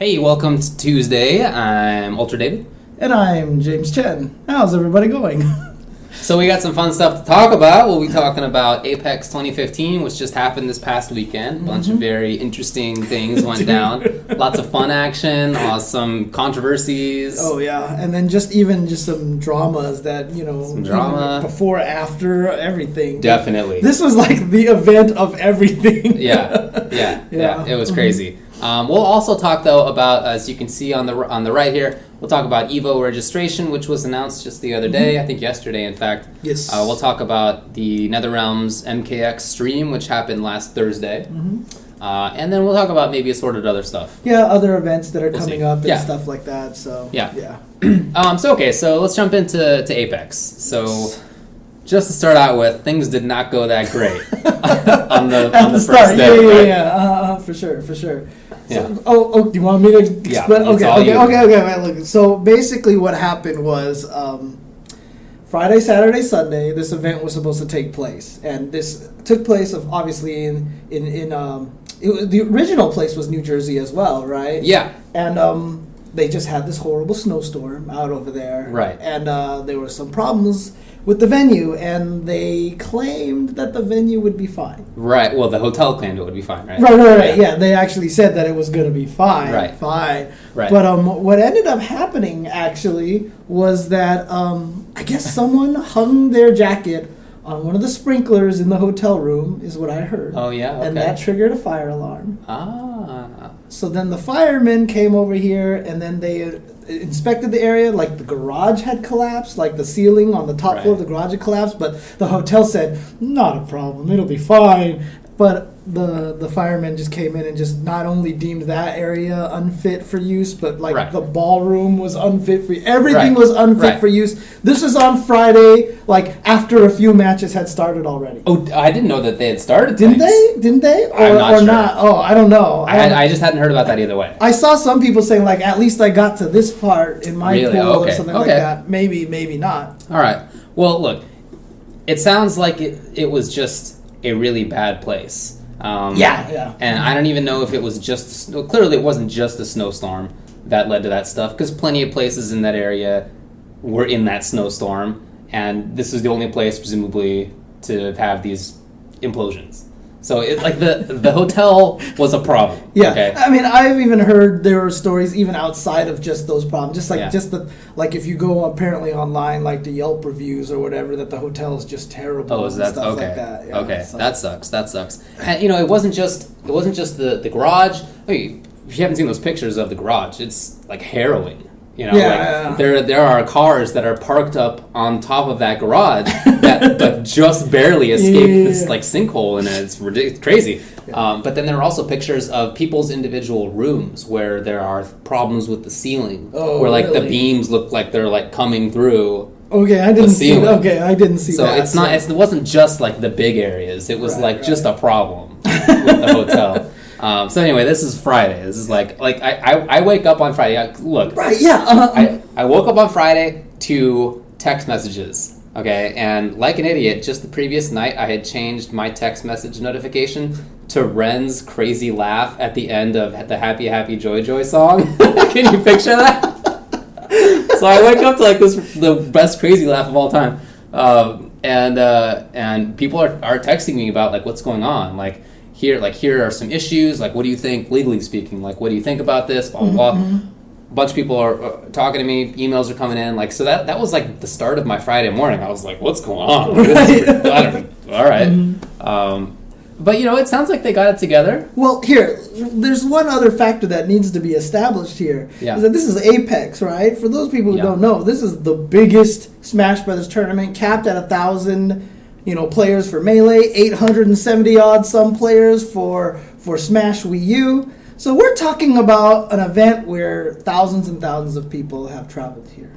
Hey, welcome to Tuesday. I'm Ultra David. And I'm James Chen. How's everybody going? So we got some fun stuff to talk about. We'll be talking about Apex 2015, which just happened this past weekend. A bunch of very interesting things went down. Lots of fun action, some controversies. Oh yeah, and then just some dramas that, Some drama. Before, after, everything. Definitely. This was like the event of everything. Yeah. It was crazy. We'll also talk, though, about, as you can see on the right here, we'll talk about EVO registration, which was announced just the other day, I think yesterday, in fact. Yes. We'll talk about the NetherRealm's MKX stream, which happened last Thursday. And then we'll talk about maybe assorted other stuff. Yeah, other events that are coming up and Yeah. stuff like that. So Yeah. So let's jump into Apex. So just to start out with, things did not go that great on the start. first day. Yeah. For sure. Yeah. So, do you want me to explain? Yeah, it's all Okay. you. Right, look. So basically, what happened was Friday, Saturday, Sunday. This event was supposed to take place, and this took place obviously in the original place was New Jersey as well, right? Yeah. And they just had this horrible snowstorm out over there, Right. And there were some problems with the venue, and they claimed that the venue would be fine. Right. Well, the hotel claimed it would be fine, right? Right. Yeah, they actually said that it was going to be fine. Right. Fine. Right. But what ended up happening actually was that I guess someone hung their jacket on one of the sprinklers in the hotel room, is what I heard. Oh, yeah? Okay. And that triggered a fire alarm. Ah. So then the firemen came over here, and then they inspected the area. Like the garage had collapsed, like the ceiling on the top floor of the garage had collapsed, but the hotel said, not a problem, it'll be fine. But the firemen just came in and just not only deemed that area unfit for use, but the ballroom was unfit for everything was unfit for use. This was on Friday, like after a few matches had started already. Oh, I didn't know that they had started. Didn't they? I'm not sure. Not? Oh, I don't know. I just hadn't heard about that either way. I saw some people saying like, at least I got to this part in my pool or something like that. Maybe not. All right. Well, look, it sounds like it was just a really bad place. Yeah. And I don't even know if it was just... Well, clearly it wasn't just the snowstorm that led to that stuff, because plenty of places in that area were in that snowstorm, and this was the only place, presumably, to have these implosions. So the hotel was a problem. Yeah, okay? I mean, I've even heard there were stories even outside of just those problems. If you go apparently online, like the Yelp reviews or whatever, that the hotel is just terrible. Oh, and that's stuff okay. Like that. Yeah, okay, so. that sucks. And it wasn't just the garage. I mean, if you haven't seen those pictures of the garage, it's like harrowing. There are cars that are parked up on top of that garage that just barely escaped this sinkhole, and it's ridiculous, crazy. Yeah. But then there are also pictures of people's individual rooms where there are problems with the ceiling, where the beams look like they're coming through. Okay, I didn't see that. Okay, I didn't see so that. It wasn't just the big areas. It was just a problem with the hotel. So anyway, this is Friday. This is I wake up on Friday. Look, right? Yeah. I woke up on Friday to text messages. Okay, and like an idiot, just the previous night I had changed my text message notification to Ren's crazy laugh at the end of the Happy Happy Joy Joy song. Can you picture that? So I wake up to the best crazy laugh of all time, and people are texting me about what's going on, Here are some issues. What do you think, legally speaking? What do you think about this? Blah, blah, blah. A bunch of people are talking to me. Emails are coming in. So that was the start of my Friday morning. I was like, what's going on? All right. But, it sounds like they got it together. Well, there's one other factor that needs to be established here. Yeah. Is that this is Apex, right? For those people who don't know, this is the biggest Smash Brothers tournament, capped at 1,000 players for Melee, 870 odd some players for Smash Wii U. So we're talking about an event where thousands and thousands of people have traveled here.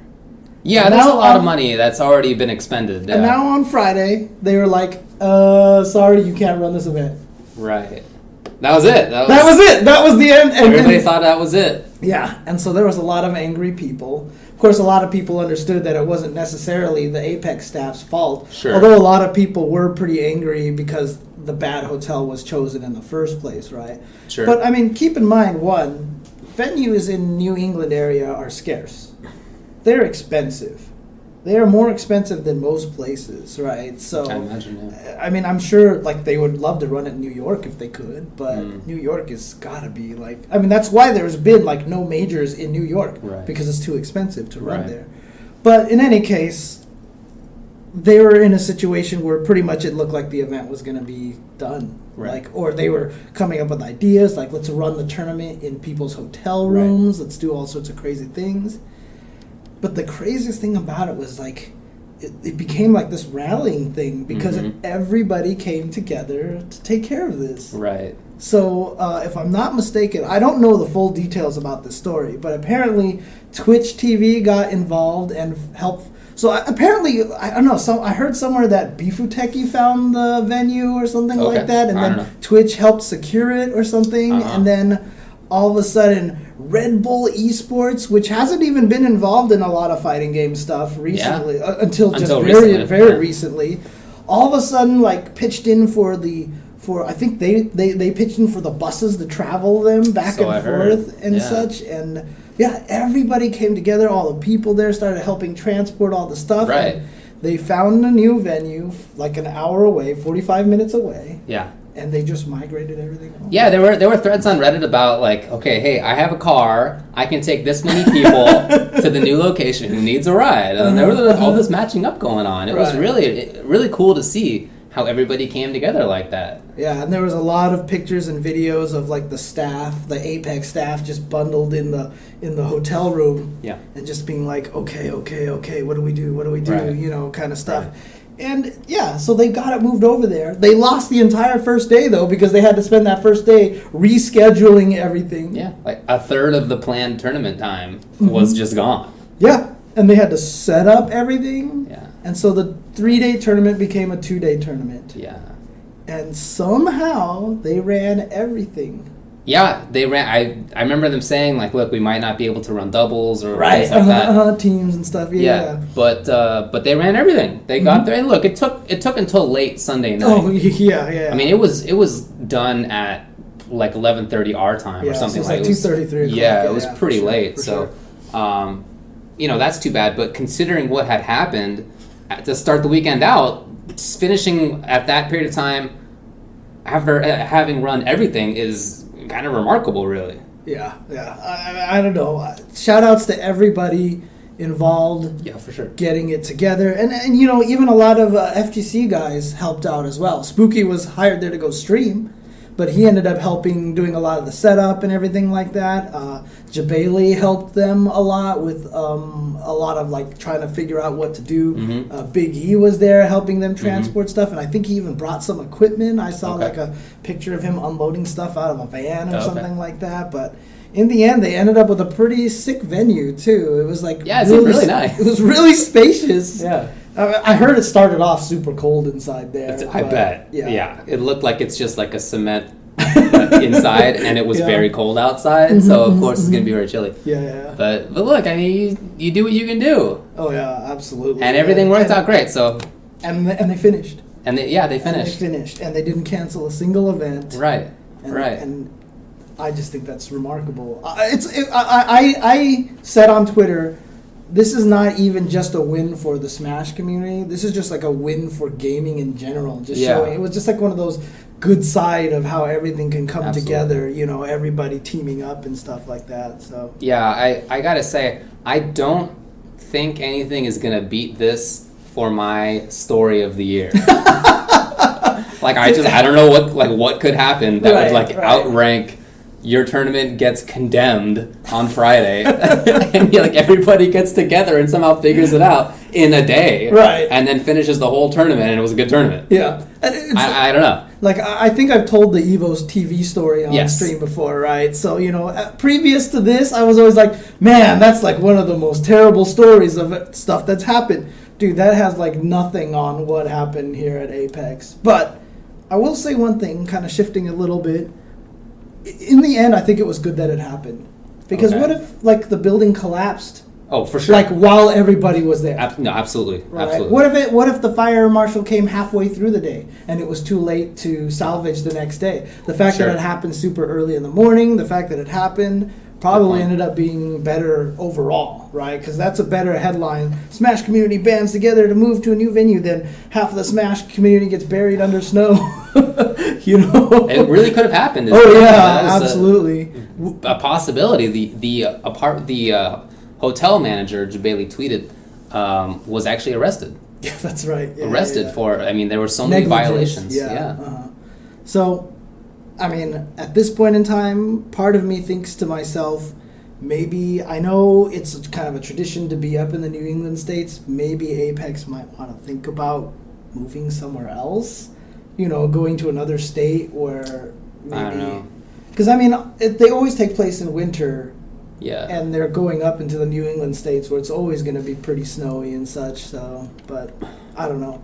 Yeah, and there's a lot of money that's already been expended. And now on Friday, they were like, sorry, you can't run this event. Right. That was it. That was it. That was the end. Everybody thought that was it. Yeah, and so there was a lot of angry people. Of course, a lot of people understood that it wasn't necessarily the Apex staff's fault. Sure. Although a lot of people were pretty angry because the bad hotel was chosen in the first place, right? Sure. But, I mean, keep in mind, one, venues in New England area are scarce. They're expensive. They are more expensive than most places, right? So, I imagine, yeah. I mean, I'm sure like they would love to run it in New York if they could, but New York has got to be like, I mean, that's why there's been like no majors in New York, because it's too expensive to run there. But in any case, they were in a situation where pretty much it looked like the event was going to be done. Like, or they were coming up with ideas like, let's run the tournament in people's hotel rooms, let's do all sorts of crazy things. But the craziest thing about it was like it became like this rallying thing because everybody came together to take care of this. Right. So if I'm not mistaken, I don't know the full details about this story, but apparently Twitch TV got involved and helped. So apparently, I don't know, I heard somewhere that Bifuteki found the venue or something like that, and then Twitch helped secure it or something, and then all of a sudden Red Bull Esports, which hasn't even been involved in a lot of fighting game stuff recently, until very recently, all of a sudden like pitched in for I think they pitched in for the buses to travel them back and forth and such, and everybody came together. All the people there started helping transport all the stuff. Right. They found a new venue like an hour away, 45 minutes away. Yeah. And they just migrated everything home. Yeah, there were threads on Reddit about like, okay, hey, I have a car, I can take this many people to the new location who needs a ride, and there was all this matching up going on. It was really cool to see how everybody came together like that. Yeah, and there was a lot of pictures and videos of like the staff, the Apex staff, just bundled in the hotel room. Yeah. And just being like, okay, what do we do? You know, kind of stuff. Right. And yeah, so they got it moved over there. They lost the entire first day though because they had to spend that first day rescheduling everything. Yeah, like a third of the planned tournament time was just gone. Yeah, and they had to set up everything. Yeah. And so the 3-day tournament became a 2-day tournament. Yeah. And somehow they ran everything. Yeah, they ran. I remember them saying like, "Look, we might not be able to run doubles or things like that, teams and stuff." Yeah. But they ran everything. They got there, and look, it took until late Sunday night. Oh yeah. I mean, it was done at like 11:30 our time or something like 2:33. Yeah, it was pretty late. So, you know, that's too bad. But considering what had happened to start the weekend out, finishing at that period of time after having run everything is kind of remarkable, really. Yeah. I don't know. Shout outs to everybody involved. Yeah, for sure. Getting it together. And you know, even a lot of FGC guys helped out as well. Spooky was hired there to go stream, but he ended up doing a lot of the setup and everything like that. Jabali helped them a lot with a lot of like trying to figure out what to do. Big E was there helping them transport stuff, and I think he even brought some equipment. I saw like a picture of him unloading stuff out of a van or something like that. But in the end, they ended up with a pretty sick venue too. It was like it seemed really nice. It was really spacious. Yeah. I heard it started off super cold inside there. I bet. Yeah. It looked like it's just like a cement inside, and it was very cold outside, so of course it's going to be very chilly. Yeah. But look, I mean, you do what you can do. Oh yeah, absolutely. And everything worked out great. So. And they finished. And they finished. And they didn't cancel a single event. Right. And I just think that's remarkable. I said on Twitter, this is not even just a win for the Smash community. This is just like a win for gaming in general. Showing it was just like one of those good side of how everything can come together. You know, everybody teaming up and stuff like that. So yeah, I gotta say, I don't think anything is gonna beat this for my story of the year. Like I don't know what could happen that would outrank. Your tournament gets condemned on Friday, and everybody gets together and somehow figures it out in a day, and then finishes the whole tournament, and it was a good tournament. Yeah, I don't know. Like I think I've told the Evo's TV story on stream before, right? So previous to this, I was always like, man, that's like one of the most terrible stories of stuff that's happened, dude. That has like nothing on what happened here at Apex. But I will say one thing, kind of shifting a little bit. In the end, I think it was good that it happened. Because what if, the building collapsed? Oh, for sure. While everybody was there. No, absolutely. Right? Absolutely. What if the fire marshal came halfway through the day and it was too late to salvage the next day? The fact that it happened super early in the morning, the fact that it happened probably ended up being better overall, right? Because that's a better headline. Smash community bands together to move to a new venue than half of the Smash community gets buried under snow. It really could have happened. Oh yeah, absolutely. A possibility. The hotel manager, Jabali tweeted, was actually arrested. Yeah, that's right. Yeah, arrested for. I mean, there were so many violations. Yeah. Uh-huh. So, I mean, at this point in time, part of me thinks to myself, maybe, I know it's kind of a tradition to be up in the New England states, maybe Apex might want to think about moving somewhere else, going to another state where maybe... I don't know. Because, I mean, they always take place in winter, yeah, and they're going up into the New England states where it's always going to be pretty snowy and such, so, but I don't know.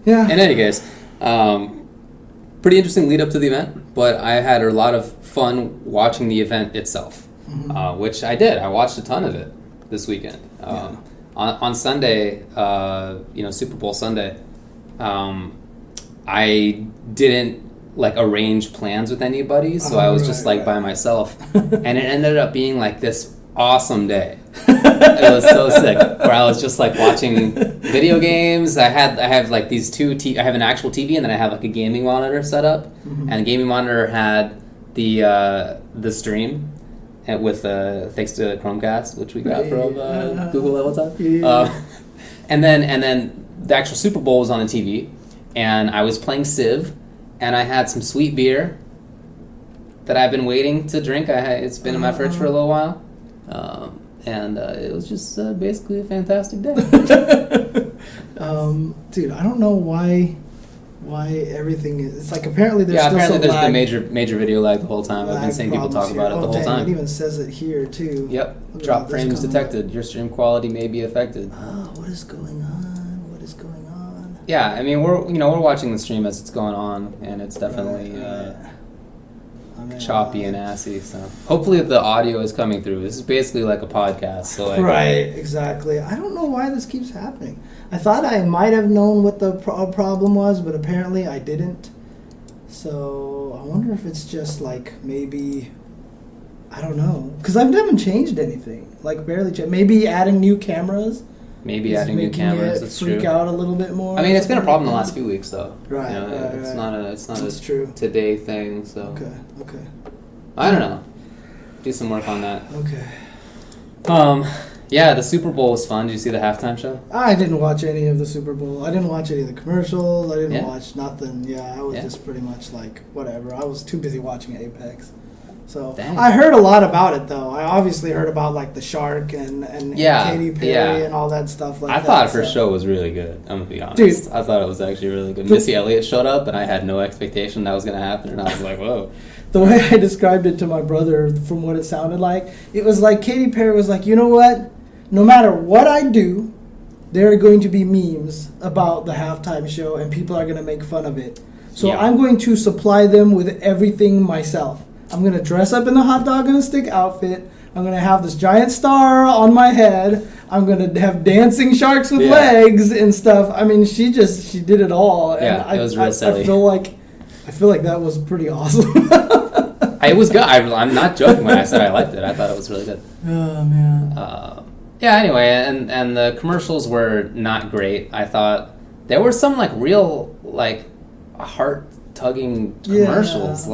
Yeah. In any case... pretty interesting lead up to the event, but I had a lot of fun watching the event itself, which I did. I watched a ton of it this weekend. On Sunday, Super Bowl Sunday, I didn't arrange plans with anybody, so I was just by myself, and it ended up being this awesome day. It was so sick. Where I was just watching video games. I have these two. I have an actual TV, and then I have a gaming monitor set up. And the gaming monitor had the stream, with thanks to Chromecast, which we got from Google at one time. And then the actual Super Bowl was on the TV, and I was playing Civ, and I had some sweet beer that I've been waiting to drink. It's been in my fridge for a little while. And it was just basically a fantastic day. Dude, I don't know why everything is... It's apparently there's still apparently some there's lag. been major video lag the whole time. I've been seeing people talk about it the whole time. It even says it here, too. Yep. Drop frames detected. Your stream quality may be affected. Oh, what is going on? What is going on? Yeah, I mean, we're watching the stream as it's going on, and it's definitely... choppy and assy, so hopefully the audio is coming through. This is basically like a podcast, so right, exactly. I don't know why this keeps happening. I thought I might have known what the problem was, but apparently I didn't. So I wonder if it's just maybe, I don't know, because I haven't changed anything, barely changed. Maybe adding new cameras. Maybe adding new cameras. That's true. Freak out a little bit more. I mean, it's been a problem the last few weeks, though. Right. It's not a true. today thing. So. Okay. I don't know. Do some work on that. Okay. Yeah, the Super Bowl was fun. Did you see the halftime show? I didn't watch any of the Super Bowl. I didn't watch any of the commercials. I didn't watch nothing. Yeah, I was just pretty much whatever. I was too busy watching Apex. So dang. I heard a lot about it, though. I obviously heard about the shark and Katy Perry and all that stuff. I thought her show was really good. I'm gonna be honest. Dude, I thought it was actually really good. Missy Elliott showed up, and I had no expectation that was gonna happen, and I was like, whoa. The way I described it to my brother, from what it sounded like, it was like Katy Perry was like, you know what? No matter what I do, there are going to be memes about the halftime show, and people are going to make fun of it. So I'm going to supply them with everything myself. I'm going to dress up in the hot dog on a stick outfit. I'm going to have this giant star on my head. I'm going to have dancing sharks with legs and stuff. I mean, she did it all. And it was real silly. I feel like that was pretty awesome. It was good. I'm not joking when I said I liked it. I thought it was really good. Oh, man. Anyway, and the commercials were not great. I thought there were some real heart-tugging commercials.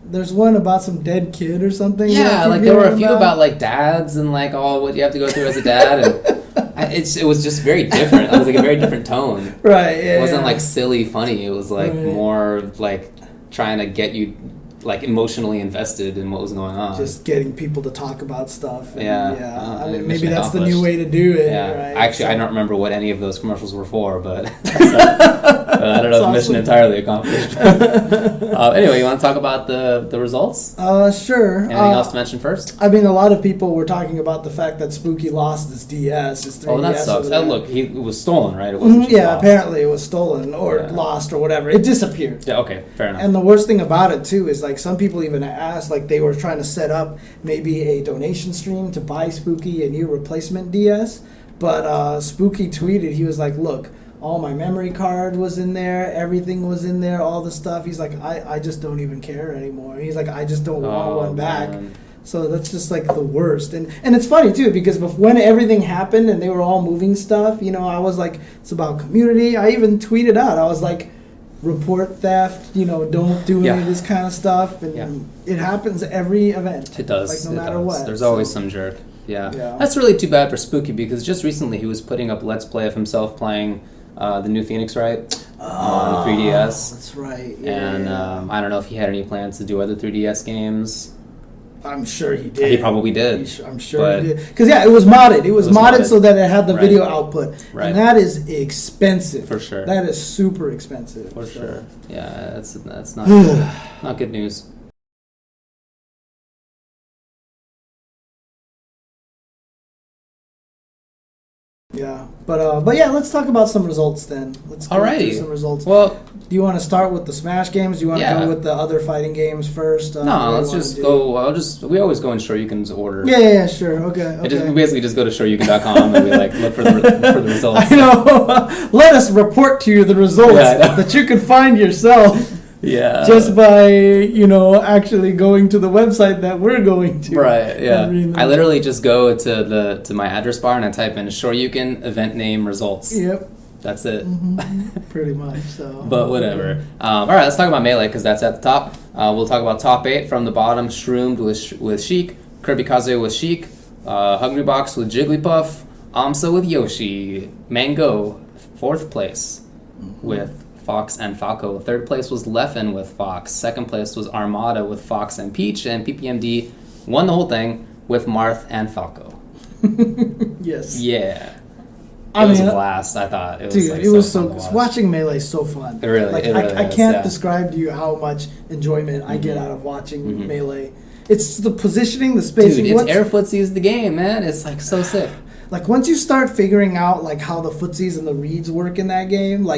There's one about some dead kid or something. Yeah, there were a few about dads and all what you have to go through as a dad, and it was just very different. It was a very different tone. Right. Yeah. It wasn't silly funny. It was more trying to get you emotionally invested in what was going on. Just getting people to talk about stuff. And, I mean, maybe that's the new way to do it. Yeah. Right? Actually, I don't remember what any of those commercials were for, but I don't know if mission entirely accomplished. Anyway, you want to talk about the results? Sure. Anything else to mention first? I mean, a lot of people were talking about the fact that Spooky lost his DS, his 3DS. Oh, that sucks. Look, it was stolen, right? It wasn't just lost. Apparently it was stolen or lost or whatever. It disappeared. Yeah, okay, fair enough. And the worst thing about it, too, is some people even asked, they were trying to set up maybe a donation stream to buy Spooky a new replacement DS. But Spooky tweeted, he was like, look, all my memory card was in there, everything was in there, all the stuff. He's like, I just don't even care anymore. He's like, I just don't want one back. Man. So that's just like the worst. And it's funny too, because when everything happened and they were all moving stuff, you know, I was like, it's about community. I even tweeted out, I was like, report theft, you know, don't do any of this kind of stuff. And it happens every event. It does. Like no matter what. There's always some jerk. Yeah. That's really too bad for Spooky, because just recently he was putting up Let's Play of himself playing the new Phoenix Wright on 3DS. That's right. And I don't know if he had any plans to do other 3DS games. I'm sure he did. He probably did. I'm sure he did. Because, it was modded. It was modded so that it had the video output. Right. And that is expensive. For sure. That is super expensive. For sure. Yeah, that's not good. Not good news. Yeah, but yeah, let's talk about some results then. Let's go through some results. Well, do you want to start with the Smash games? Do you want to go with the other fighting games first? No, let's just go. We always go in Shoryuken's order. Yeah, sure. Okay. We basically just go to Shoryuken.com and we look for the results. I know. Let us report to you the results that you can find yourself. Yeah. Just by, actually going to the website that we're going to. Right, yeah. I literally just go to my address bar and I type in Shoryuken event name results. Yep. That's it. Mm-hmm. Pretty much, so. But whatever. All right, let's talk about Melee, because that's at the top. We'll talk about top 8 from the bottom. Shroomed with Sheik, Kirby Kazuya with Sheik, Hungrybox with Jigglypuff, Amsa with Yoshi, Mango, 4th place with Fox and Falco. 3rd place was Leffen with Fox. 2nd place was Armada with Fox and Peach. And PPMD won the whole thing with Marth and Falco. Yes. Yeah. It was a blast, I thought. It was so watching Melee is so fun. It really is. I can't describe to you how much enjoyment I get out of watching Melee. It's the positioning, the spacing. Dude, it's air footsies the game, man. It's so sick. Once you start figuring out how the footsies and the reads work in that game,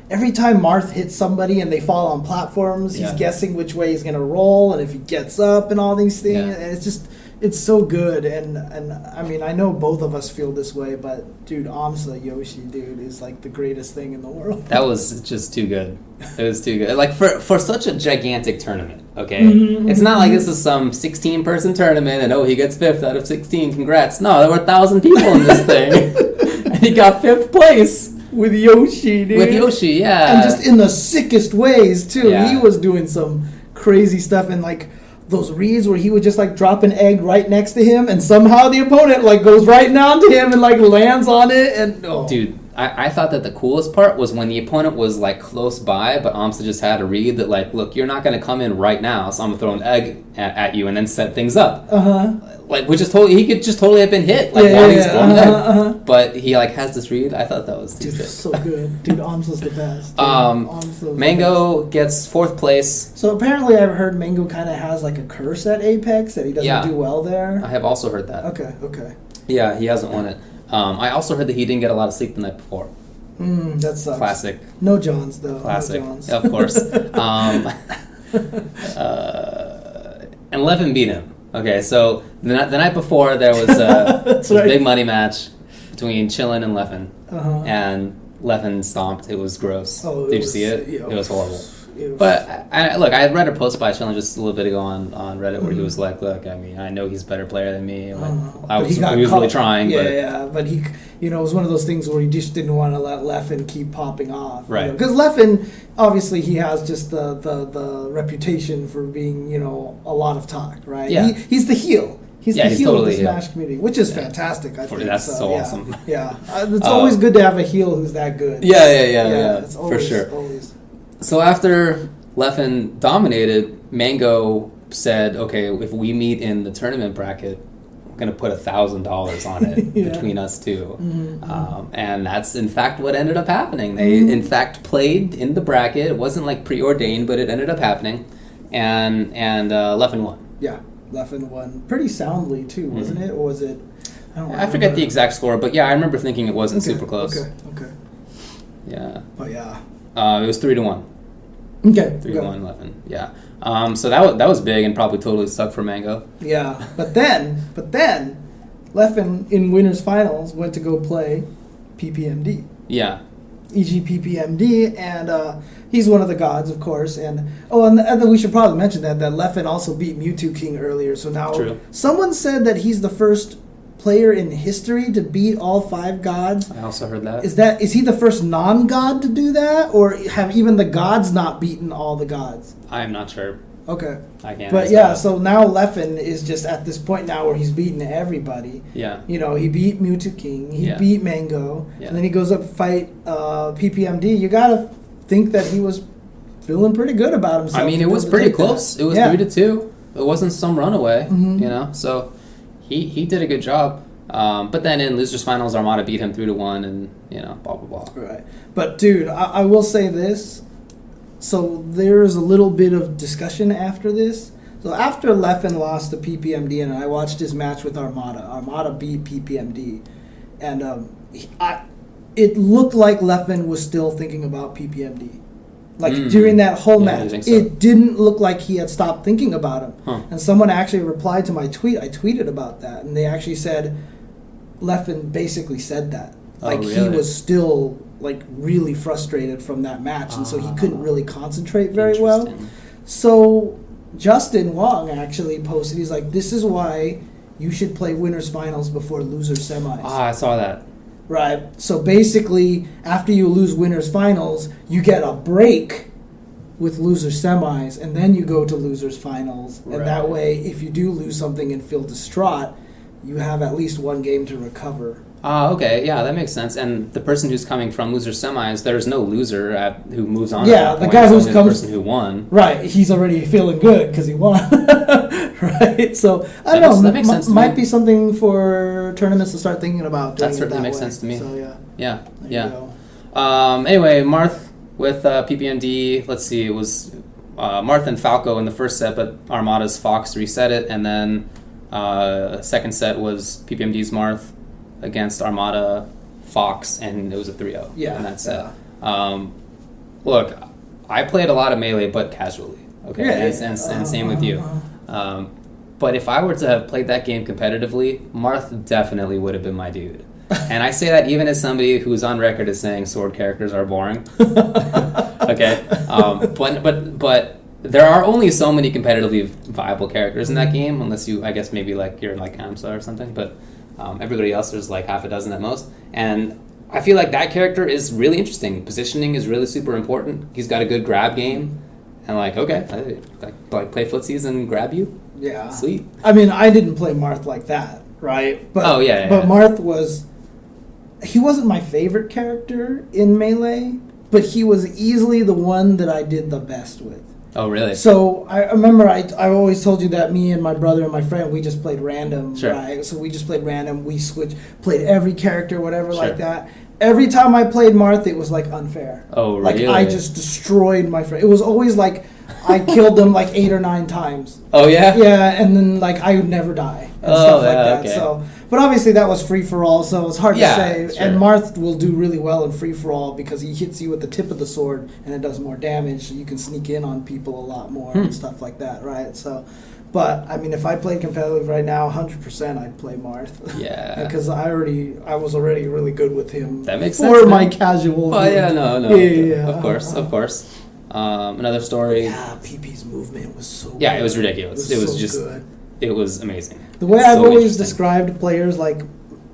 every time Marth hits somebody and they fall on platforms, he's guessing which way he's going to roll and if he gets up and all these things. Yeah. And it's so good. And I mean, I know both of us feel this way, but dude, Amsa Yoshi, dude, is the greatest thing in the world. That was just too good. It was too good. For such a gigantic tournament, okay? It's not like this is some 16-person tournament and, he gets 5th out of 16, congrats. No, there were 1,000 people in this thing. And he got 5th place. With Yoshi, dude. With Yoshi, yeah. And just in the sickest ways, too. Yeah. He was doing some crazy stuff. And, those reads where he would just, drop an egg right next to him. And somehow the opponent, goes right down to him and, lands on it. And Dude, I thought that the coolest part was when the opponent was, close by, but Amsa just had a read that, look, you're not going to come in right now, so I'm going to throw an egg at you and then set things up. Uh-huh. Which is he could just totally have been hit, while he's throwing an egg. Uh-huh. But he, has this read. I thought that was too sick. So good. Dude, Amsa's the best. Mango gets 4th place. So apparently I've heard Mango kind of has, a curse at Apex, that he doesn't do well there. I have also heard that. Okay. Yeah, he hasn't won it. I also heard that he didn't get a lot of sleep the night before. That sucks. Classic. No Johns, though. Classic. No Johns. Yeah, of course. And Leffen beat him. Okay, so the night before there was a big money match between Chillin and Leffen. Uh-huh. And Leffen stomped. It was gross. Did you see it? It was horrible. But I read a post by Chillin just a little bit ago on Reddit where he was like, "Look, I mean, I know he's a better player than me. I was really trying, but he, it was one of those things where he just didn't want to let Leffen keep popping off, right? Because Leffen, obviously, he has just the reputation for being, a lot of talk, right? Yeah, he's the heel. He's the heel totally of the Smash community, which is fantastic. I think that's so awesome. Yeah, it's always good to have a heel who's that good. Yeah. It's always, for sure. Always. So after Leffen dominated, Mango said, okay, if we meet in the tournament bracket, we're going to put $1,000 on it between us two. Mm-hmm. And that's, in fact, what ended up happening. They, in fact, played in the bracket. It wasn't, preordained, but it ended up happening. And Leffen won. Yeah, Leffen won pretty soundly, too, wasn't it? Or was it... I forget the exact score, but I remember thinking it wasn't super close. Okay. Yeah. But yeah. It was 3-1. Okay. 3-1 Leffen. Yeah. So that was big and probably totally sucked for Mango. Yeah. But then Leffen in winners finals went to go play PPMD. Yeah. EGPPMD, and he's one of the gods, of course. And we should probably mention that Leffen also beat Mewtwo King earlier. So now someone said that he's the first player in history to beat all 5 gods. I also heard that. Is he the first non-god to do that, or have even the gods not beaten all the gods? I am not sure. Okay. I can't. But yeah, so now Leffen is just at this point now where he's beaten everybody. Yeah. You know, he beat Mewtwo King, he beat Mango, and then he goes up to fight PPMD. You gotta think that he was feeling pretty good about himself. I mean, it was pretty close. It was 3-2. It wasn't some runaway, Mm-hmm. you know. So he did a good job. But then in losers finals, Armada beat him 3-1, and you know, blah blah blah. Right. But dude, I will say this. So there's a little bit of discussion after this. So after Leffen lost to PPMD, and I watched his match with Armada. Armada beat PPMD, and it looked like Leffen was still thinking about PPMD. Like during that whole match, it didn't look like he had stopped thinking about him. Huh. And someone actually replied to my tweet. I tweeted about that, and they actually said Leffen basically said that. Like he was still like really frustrated from that match, and so he couldn't really concentrate very well. So Justin Wong actually posted, he's like, this is why you should play winners finals before losers semis. I saw that. Right. So basically, after you lose winners finals, you get a break with losers semis, and then you go to losers finals. And that way, if you do lose something and feel distraught, you have at least one game to recover. Okay, yeah, that makes sense. And the person who's coming from loser semis, there's no loser who moves on. Yeah, at that the point. guy It's who's only the person who won. Right, he's already feeling good because he won. Right, so I don't know. That makes sense to might me. be something for tournaments to start thinking about. Doing That certainly makes way. sense to me. So Yeah. there you go. Anyway, Marth with PPMD. Let's see, it was Marth and Falco in the first set, but Armada's Fox reset it, and then second set was PPMD's Marth against Armada Fox, and it was a 3-0 in that set. Look, I played a lot of Melee, but casually. Okay, and same with you. But if I were to have played that game competitively, Marth definitely would have been my dude. And I say that even as somebody who's on record as saying sword characters are boring. Okay, but there are only so many competitively viable characters in that game, unless you, I guess, maybe like you're like AMSA or something. But everybody else, there's like half a dozen at most. And I feel like that character is really interesting. Positioning is really super important. He's got a good grab game. And like, okay, like play footsies and grab you. Yeah. Sweet. I mean, I didn't play Marth like that, right? But, But Marth he wasn't my favorite character in Melee, but he was easily the one that I did the best with. Oh, really? So I remember I always told you that me and my brother and my friend, we just played random, sure. Right? So we just played random. We played every character, whatever, like that. Every time I played Marth, it was like unfair. Oh, really? Like I just destroyed my friend. It was always like I killed them like 8 or 9 times. Oh, yeah? Yeah, and then like I would never die and stuff like that. Okay. So, but obviously that was free for all, so it's hard to say. Sure. And Marth will do really well in free for all because he hits you with the tip of the sword and it does more damage, so you can sneak in on people a lot more and stuff like that, right? So, but I mean, if I played competitive right now, 100% I'd play Marth. Yeah. Because I was already really good with him. That makes sense. For my casual. Oh yeah, no. Yeah. Of course. Another story. Yeah, PP's movement was so. Yeah, good. it was ridiculous. It was just good. It was amazing. The way I've always described players like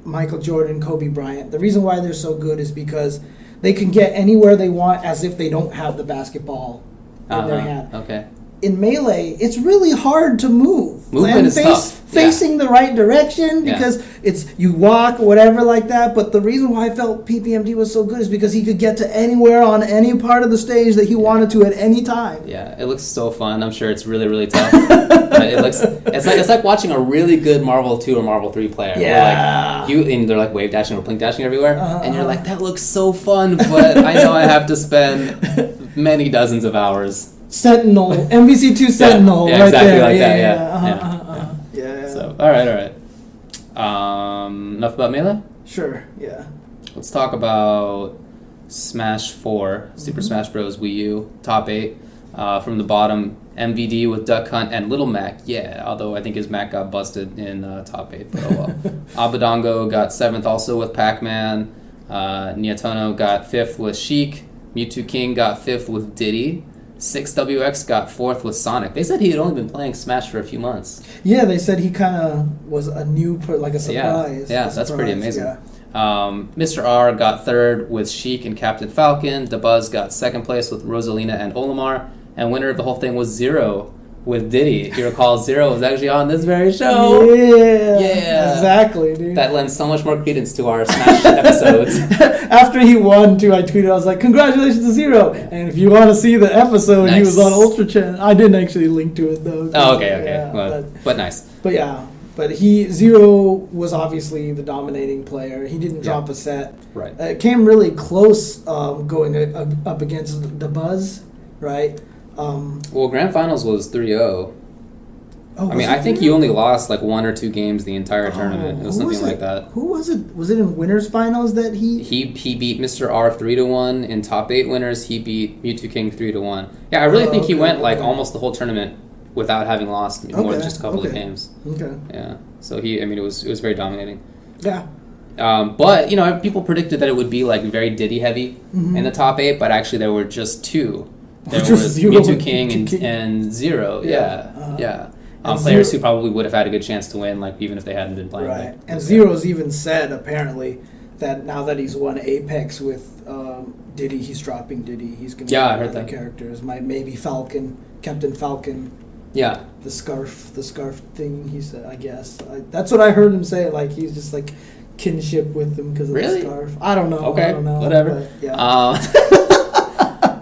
Michael Jordan, Kobe Bryant, the reason why they're so good is because they can get anywhere they want as if they don't have the basketball in their hand. Okay. In Melee, it's really hard to move. Movement is tough. Facing the right direction because it's you walk, whatever like that. But the reason why I felt PPMD was so good is because he could get to anywhere on any part of the stage that he wanted to at any time. Yeah, it looks so fun. I'm sure it's really, really tough. But it's like watching a really good Marvel 2 or Marvel 3 player. Yeah. And they're like wave dashing or blink dashing everywhere. And you're like, that looks so fun, but I know I have to spend many dozens of hours. Sentinel, MVC2 Sentinel, yeah, right exactly there. Like that, Yeah. So, all right. Enough about Melee? Sure, yeah. Let's talk about Smash 4, Super Smash Bros. Wii U, top 8. From the bottom, MVD with Duck Hunt and Little Mac. Yeah, although I think his Mac got busted in top 8, but oh well. Abadongo got 7th also with Pac-Man. Niatono got 5th with Sheik. Mewtwo King got 5th with Diddy. 6WX got 4th with Sonic. They said he had only been playing Smash for a few months. Yeah, they said he kind of was a new, like a surprise. Yeah, that's pretty amazing. Yeah. Mr. R got 3rd with Sheik and Captain Falcon. DeBuzz got 2nd place with Rosalina and Olimar. And winner of the whole thing was Zero with Diddy. If you recall, Zero was actually on this very show. Yeah. Exactly, dude. That lends so much more credence to our Smash episodes. After he won, too, I tweeted, I was like, congratulations to Zero. And if you want to see the episode, he was on UltraChen. I didn't actually link to it, though. Oh, okay. Yeah, but nice. But yeah. But Zero was obviously the dominating player. He didn't drop a set. Right. It came really close going up against the Buzz, right? Well, Grand Finals was 3-0. Oh, I mean, I think he only lost like 1 or 2 games the entire tournament. It was something like that. Who was it? Was it in winners finals that he beat Mr. R 3-1 in top 8 winners? He beat Mewtwo King 3-1. Yeah, I really think he went like almost the whole tournament without having lost more than just a couple of games. Okay. Yeah. So it was very dominating. Yeah. But people predicted that it would be like very Diddy heavy in the top 8, but actually there were just 2. There was Mewtwo King and Zero. Yeah. Players who probably would have had a good chance to win, like even if they hadn't been playing. Right. And Zero's even said apparently that now that he's won Apex with Diddy, he's dropping Diddy. He's going to I heard that. Characters. Maybe Falcon, Captain Falcon. Yeah. The scarf thing. He said, I guess that's what I heard him say. Like he's just like kinship with them because of the scarf. I don't know. Okay. I don't know. Whatever. But, yeah.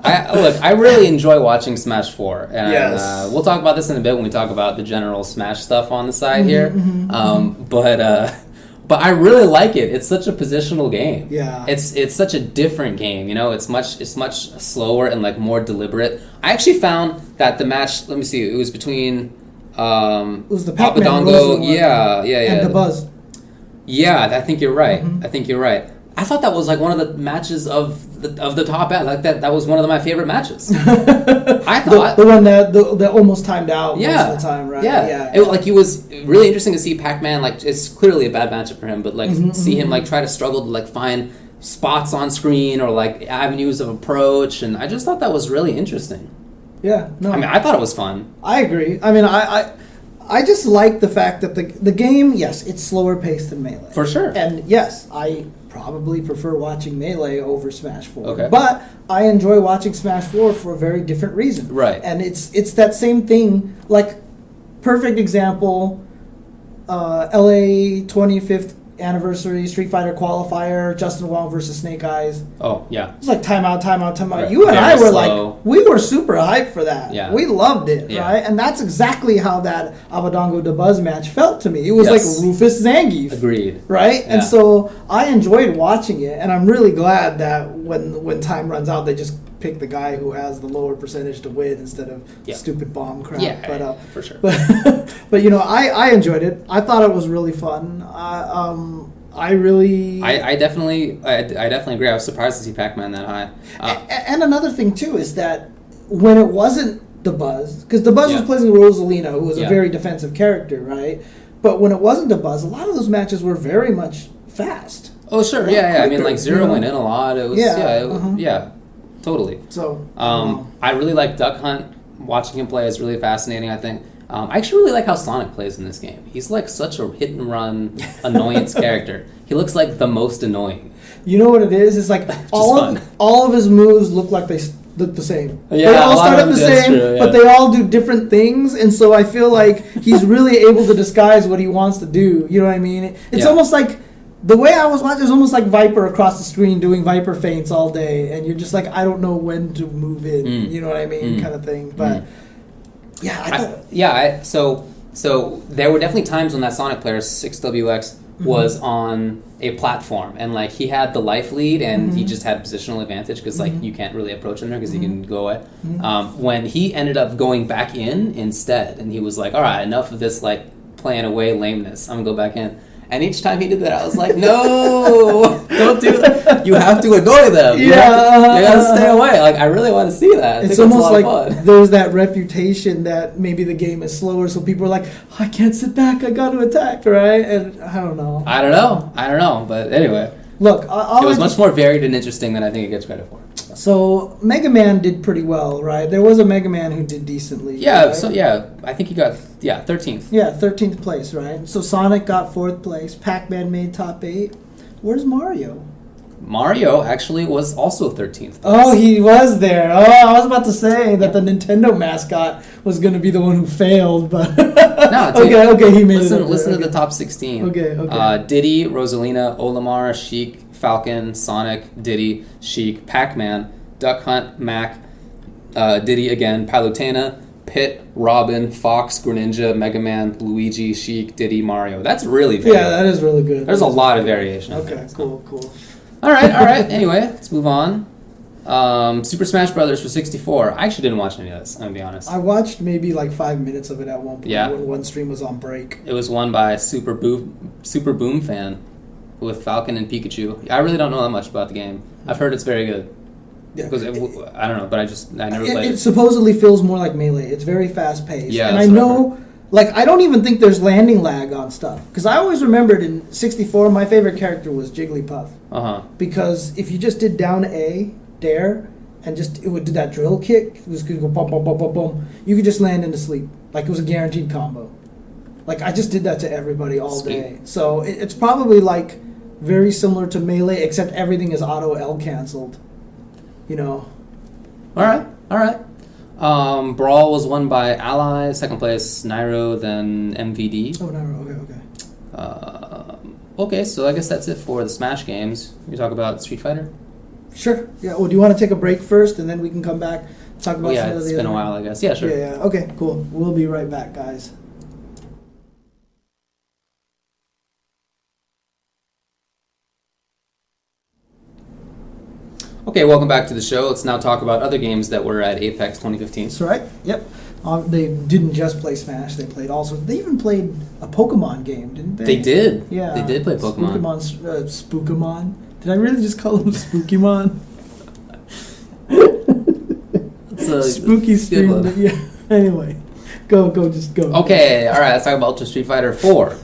I really enjoy watching Smash 4, and yes. We'll talk about this in a bit when we talk about the general Smash stuff on the side here. But I really like it. It's such a positional game. Yeah, it's such a different game. It's much slower and like more deliberate. I actually found that the match. Let me see. It was between. It was the Pac-Man Papadongo. Yeah, and the Buzz. Yeah, I think you're right. I think you're right. I thought that was like one of the matches of the top end. Like that was one of my favorite matches. I thought the one that almost timed out most of the time, right? Yeah. It was really interesting to see Pac-Man. Like it's clearly a bad matchup for him, but like see him like try to struggle to like find spots on screen or like avenues of approach, and I just thought that was really interesting. Yeah. No. I mean, I thought it was fun. I agree. I mean, I just like the fact that the game, yes, it's slower paced than Melee. For sure. And yes, I probably prefer watching Melee over Smash 4. Okay. But I enjoy watching Smash 4 for a very different reason. Right. And it's that same thing, like, perfect example, LA 25th anniversary Street Fighter qualifier, Justin Wong versus Snake Eyes. Oh, yeah. It's like timeout. Right. You and I were slow. like, we were super hyped for that. Yeah. We loved it, right? And that's exactly how that Abadongo DeBuzz match felt to me. It was like Rufus Zangief. Agreed. Right? Yeah. And so I enjoyed watching it, and I'm really glad that when time runs out, they just pick the guy who has the lower percentage to win instead of stupid bomb crap. Yeah, but, for sure. But I enjoyed it. I thought it was really fun. I definitely agree. I was surprised to see Pac-Man that high. And another thing too is that when it wasn't the Buzz, because the Buzz was playing Rosalina, who was a very defensive character, right? But when it wasn't the Buzz, a lot of those matches were very much fast. Oh sure, yeah. I mean, like Zero went in a lot. It was totally. So I really like Duck Hunt. Watching him play is really fascinating. I think. I actually really like how Sonic plays in this game. He's like such a hit and run annoyance character. He looks like the most annoying. You know what it is? It's like all of his moves look like they look the same. Yeah, they all start up the same, but they all do different things, and so I feel like he's really able to disguise what he wants to do. You know what I mean? It's almost like the way I was watching is almost like Viper across the screen doing Viper feints all day, and you're just like, I don't know when to move in. You know what I mean? Kind of thing. But so there were definitely times when that Sonic player 6WX was on a platform, and like he had the life lead, and he just had positional advantage because like you can't really approach him there because he can go away. When he ended up going back in instead, and he was like, all right, enough of this like playing away lameness, I'm gonna go back in. And each time he did that, I was like, no, don't do that. You have to annoy them. You have to stay away. Like, I really want to see that. It's almost like there's that reputation that maybe the game is slower, so people are like, I can't sit back, I got to attack, right? And I don't know. But anyway. Look, it was much more varied and interesting than I think it gets credit for. So Mega Man did pretty well, right? There was a Mega Man who did decently. Yeah, right? so yeah, I think he got 13th. Yeah, 13th place, right? So Sonic got 4th place. Pac-Man made top 8. Where's Mario? Mario actually was also 13th place. Oh, he was there. Oh, I was about to say that the Nintendo mascot was going to be the one who failed, but No, okay, he made it. Listen to the top 16. Okay. Diddy, Rosalina, Olimar, Sheik, Falcon, Sonic, Diddy, Sheik, Pac-Man, Duck Hunt, Mac, Diddy again, Palutena, Pit, Robin, Fox, Greninja, Mega Man, Luigi, Sheik, Diddy, Mario. That's really varied. Yeah, that is really good. There's a lot of variation. Okay, cool. All right. Anyway, let's move on. Super Smash Brothers for 64. I actually didn't watch any of this, I'm going to be honest. I watched maybe like 5 minutes of it at one point when one stream was on break. It was won by Super Boom Fan with Falcon and Pikachu. I really don't know that much about the game. I've heard it's very good. Yeah. Because I don't know, but I never played it. It supposedly feels more like Melee. It's very fast paced. Yeah, and I know, I don't even think there's landing lag on stuff. Because I always remembered in 64, my favorite character was Jigglypuff. Because if you just did down A, dare, and it would do that drill kick, it was going to go boom, boom, boom, boom, boom, you could just land into sleep. Like it was a guaranteed combo. Like I just did that to everybody all day. So it's probably like very similar to Melee, except everything is auto L canceled. You know. All right. Brawl was won by Ally, second place Nairo, then MVD. Oh, Nairo, okay. Okay, so I guess that's it for the Smash games. We talk about Street Fighter? Sure. Yeah, well, do you want to take a break first, and then we can come back, talk about some of the it's been a while, I guess. Yeah, sure. Yeah, okay, cool. We'll be right back, guys. Okay, welcome back to the show. Let's now talk about other games that were at Apex 2015. That's right. Yep. They didn't just play Smash. They played also. They even played a Pokemon game, didn't they? They did. Yeah. They did play Pokemon. Spookemon. Did I really just call them Spookymon? Spooky stream. Yeah. Anyway, go. Okay. All right. Let's talk about Ultra Street Fighter 4.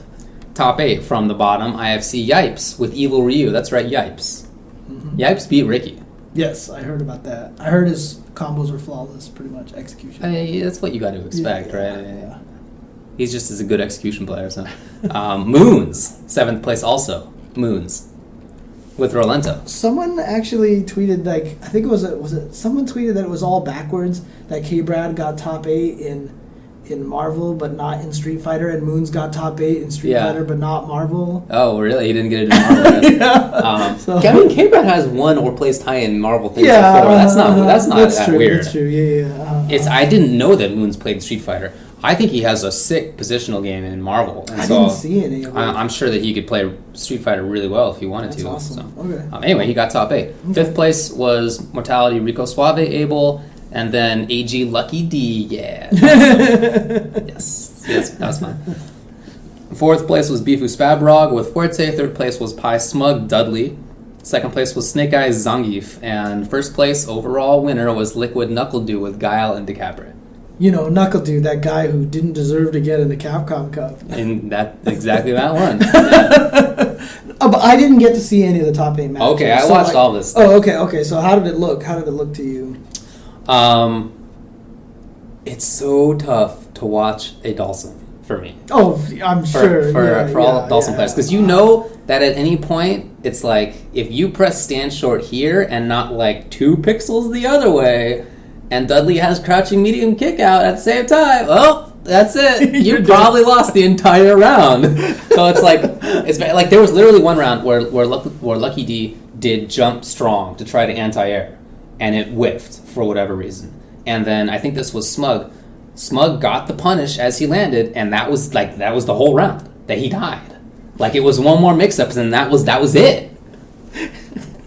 Top 8 from the bottom. IFC Yipes with Evil Ryu. That's right, Yipes. Mm-hmm. Yipes beat Ricky. Yes, I heard about that. I heard his combos were flawless, pretty much execution. That's what you got to expect, right? Yeah. He's just as a good execution player. So, Moons, 7th place also. Moons, with Rolento. Someone actually tweeted I think someone tweeted that it was all backwards. That K-Brad got top 8 in Marvel, but not in Street Fighter, and Moons got top 8 in Street Fighter, but not Marvel. Oh, really? He didn't get it in Marvel. I mean, K-Brad has won or placed high in Marvel things before. That's not that true, weird. That's true. Yeah. I didn't know that Moons played Street Fighter. I think he has a sick positional game in Marvel. And I didn't see any of it. I'm sure that he could play Street Fighter really well if he wanted to. That's awesome. So. Okay. Anyway, he got top 8. Okay. 5th place was Mortality, Rico Suave, Abel, and then AG Lucky D. Yeah. Yes, that was fine. 4th place was Bifu Spabrog with Fuerte. 3rd place was Pi Smug Dudley. 2nd place was Snake Eyes Zangief. And 1st place overall winner was Liquid Knuckle Dew with Guile and DeCapre. You know, Knuckle Dew, that guy who didn't deserve to get in the Capcom Cup. And exactly that one. Yeah. But I didn't get to see any of the top 8 matches. Okay, I watched all this stuff. Oh, okay. So how did it look? How did it look to you? It's so tough to watch a Dawson for me. Oh, I'm sure. For all Dawson players. Because you know that at any point, it's like, if you press stand short here and not like 2 pixels the other way, and Dudley has crouching medium kick out at the same time, well, that's it. You probably lost the entire round. So it's like there was literally one round where Lucky D did jump strong to try to anti-air, and it whiffed for whatever reason. And then I think this was Smug. Smug got the punish as he landed, and that was the whole round that he died. Like it was one more mix-up, and that was it.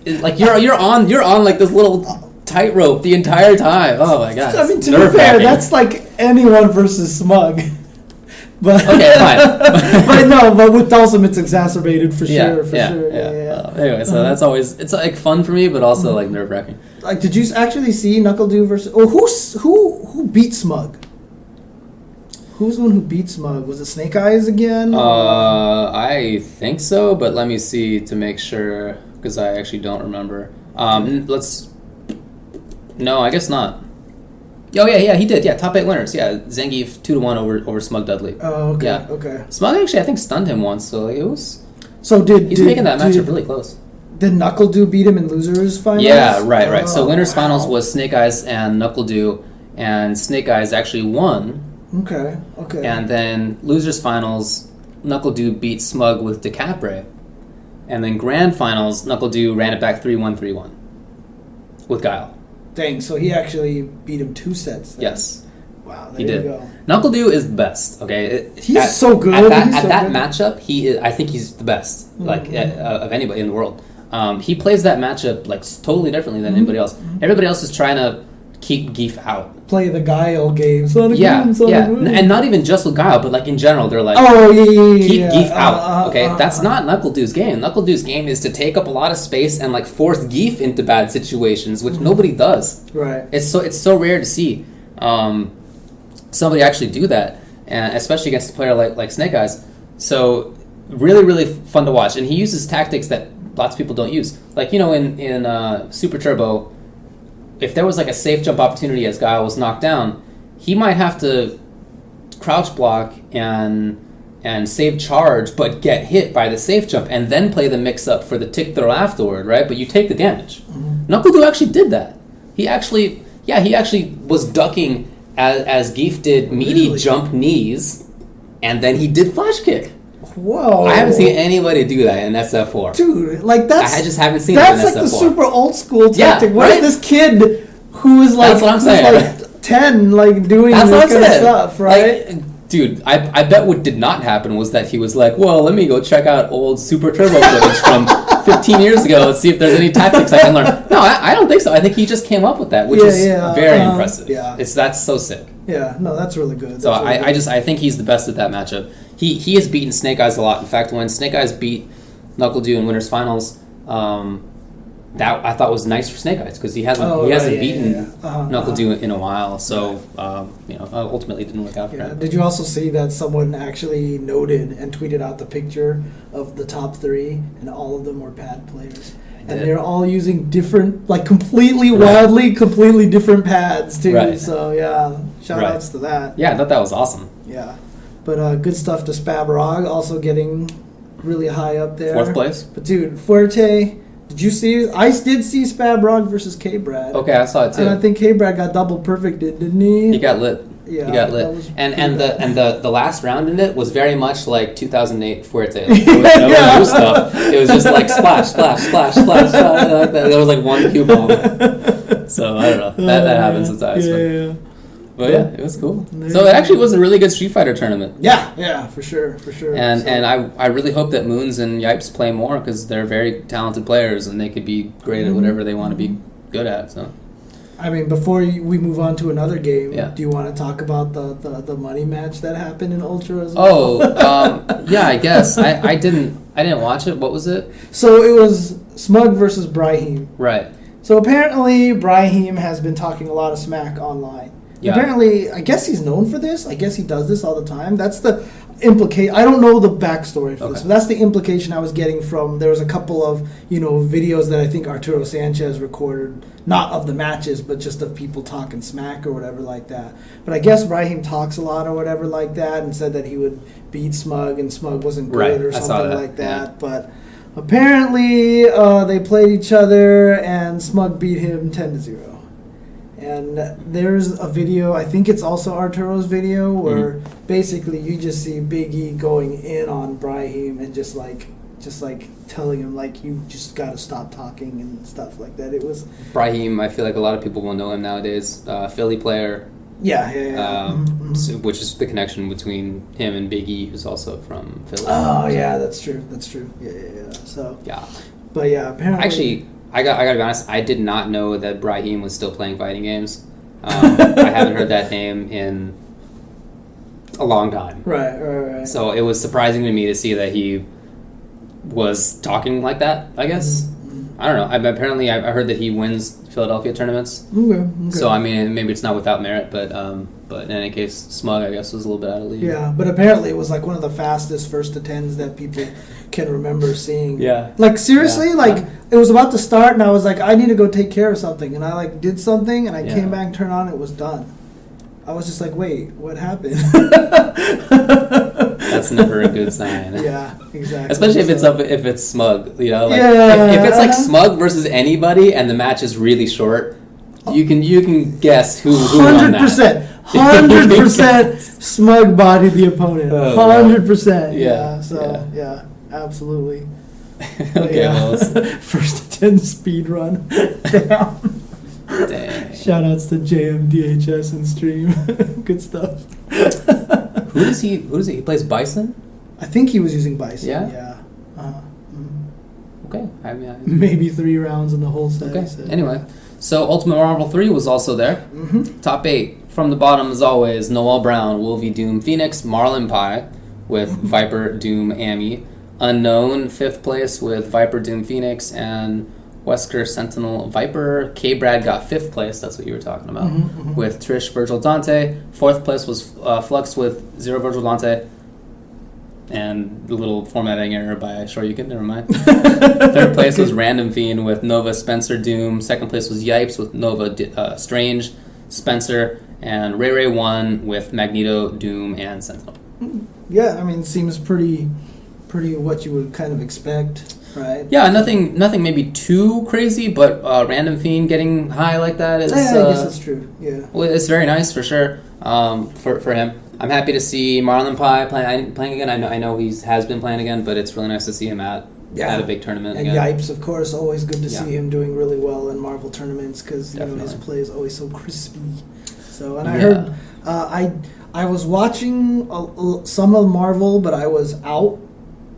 Like you're on like this little tightrope the entire time. Oh my god! I mean, to be fair, that's like anyone versus Smug. But okay, fine. but with Dawson, it's exacerbated for sure. Yeah. Anyway, so that's always it's like fun for me, but also like nerve-wracking. Like, did you actually see Knuckle Dew versus? Oh, who beat Smug? Who's the one who beat Smug? Was it Snake Eyes again? I think so, but let me see to make sure. because I actually don't remember. No, I guess not. Oh yeah, he did. Yeah, top 8 winners. Yeah, Zangief 2-1 over Smug Dudley. Oh, okay. Yeah. Okay. Smug actually, I think, stunned him once, so like, it was. So he's making that matchup really close. Did NuckleDo beat him in losers finals? Yeah, right. So winners finals was Snake Eyes and NuckleDo, and Snake Eyes actually won. Okay. And then losers finals, NuckleDo beat Smug with DeCapre, and then grand finals, NuckleDo ran it back 3-1 with Guile. Dang, so he actually beat him 2 sets then. Yes. Wow, there he did. You go. NuckleDo is the best, okay? He's so good. At that matchup, I think he's the best, of anybody in the world. He plays that matchup like totally differently than anybody else. Everybody else is trying to keep Geef out. Play the Guile game. And not even just with Guile, but like in general, they're like, keep Geef out. Okay, that's not NuckleDo's game. NuckleDo's game is to take up a lot of space and like force Geef into bad situations, which nobody does. Right. It's so rare to see somebody actually do that, and especially against a player like Snake Eyes. So really, really fun to watch, and he uses tactics that lots of people don't use. Like, in Super Turbo, if there was like a safe jump opportunity as Guile was knocked down, he might have to crouch block and save charge, but get hit by the safe jump, and then play the mix up for the tick throw afterward, right? But you take the damage. NuckleDo actually did that. He actually was ducking as Geef did meaty jump knees, and then he did flash kick. Whoa! I haven't seen anybody do that in SF4. Dude, like I just haven't seen that in SF4. That's like the super old school tactic. Yeah, what is this kid who is like, that's what I'm saying. Like 10, like doing this kind of stuff, right? Like, dude, I bet what did not happen was that he was like, well, let me go check out old Super Turbo footage from 15 years ago and see if there's any tactics I can learn. No, I don't think so. I think he just came up with that, which is very impressive. Yeah. That's so sick. Yeah, no, that's really good. So I think he's the best at that matchup. He has beaten Snake Eyes a lot. In fact, when Snake Eyes beat NuckleDo in winners finals, that I thought was nice for Snake Eyes because he hasn't beaten NuckleDo in a while. So ultimately it didn't work out for him. Did you also see that someone actually noted and tweeted out the picture of the top 3, and all of them were pad players? And they're all using different, like wildly, completely different pads too. Right. So yeah, shout outs to that. Yeah, I thought that was awesome. Yeah, but good stuff to Spabrog, also getting really high up there. 4th place. But dude, Fuerte, did you see? I did see Spabrog versus K-Brad. Okay, I saw it too. And I think K-Brad got double perfected, didn't he? He got lit. Yeah, he got lit. And the last round in it was very much like 2008 Fuerte. Like, there was no new stuff. It was just like splash, splash, splash, splash. There was like one Q bomb. So I don't know. That happens sometimes. But yeah, it was cool. So it actually was a really good Street Fighter tournament. Yeah, for sure. And I really hope that Moons and Yipes play more because they're very talented players and they could be great at whatever they want to be good at. So. I mean, before we move on to another game, Yeah. do you want to talk about the money match that happened in Ultra as well? Yeah, I guess. I didn't watch it. What was it? So it was Smug versus Brahim. Right. So apparently Brahim has been talking a lot of smack online. Yeah. Apparently, I guess he's known for this. I guess he does this all the time. That's the implication. I don't know the backstory for this, but that's the implication I was getting from. There was a couple of videos that I think Arturo Sanchez recorded, not of the matches, but just of people talking smack or whatever like that. But I guess Brahim talks a lot or whatever like that, and said that he would beat Smug, and Smug wasn't good or something like that. Yeah. But apparently, they played each other, and Smug beat him 10-0. And there's a video, I think it's also Arturo's video, where basically you just see Big E going in on Brahim and just like telling him like you just got to stop talking and stuff like that. It was Brahim. I feel like a lot of people will know him nowadays. Philly player. Yeah. Which is the connection between him and Big E, who's also from Philly. Oh yeah, that's true. Yeah. So yeah, but yeah, apparently actually. I gotta be honest, I did not know that Brahim was still playing fighting games. I haven't heard that name in a long time. Right. So it was surprising to me to see that he was talking like that, I guess. I don't know. Apparently, I heard that he wins Philadelphia tournaments. Okay. So, I mean, maybe it's not without merit, but But in any case, Smug, I guess, was a little bit out of league. Yeah, but apparently it was like one of the fastest first to 10s that people can remember seeing. Yeah. Like, seriously, it was about to start, and I was like, I need to go take care of something. And I, like, did something, and I came back, turned on, it was done. I was just like, wait, what happened? That's never a good sign. Yeah, exactly. Especially if it's Smug, you know, like if it's like Smug versus anybody and the match is really short, you can guess who won that. 100% Smug bodied the opponent. 100%. Yeah. Absolutely. Okay, well, first to 10 speed run. Damn. Dang. Shoutouts to JMDHS and stream. Good stuff. Who does he? He plays Bison? I think he was using Bison. Yeah. Okay. Maybe 3 rounds in the whole set. Okay. So. Anyway, so Ultimate Marvel 3 was also there. Mm-hmm. Top 8 from the bottom as always: Noel Brown, Wolvie, Doom, Phoenix, Marlon Pie with Viper, Doom, Amy. Unknown 5th place with Viper, Doom, Phoenix, and Wesker, Sentinel, Viper. K-Brad got 5th place, that's what you were talking about, with Trish, Virgil, Dante. 4th place was Flux with 0 Virgil, Dante. And the little formatting error by Shoryuken, never mind. 3rd place was Random Fiend with Nova, Spencer, Doom. 2nd place was Yipes with Nova, Strange, Spencer. And Ray won with Magneto, Doom, and Sentinel. Yeah, I mean, seems pretty what you would kind of expect. Right. Yeah, nothing maybe too crazy, but Random Fiend getting high like that is... I guess that's true, yeah. Well, it's very nice, for sure, for him. I'm happy to see Marlon Pie playing again. I know he has been playing again, but it's really nice to see him at a big tournament and again. Yipes, of course, always good to see him doing really well in Marvel tournaments, because his play is always so crispy. So, and I heard... I was watching some of Marvel, but I was out.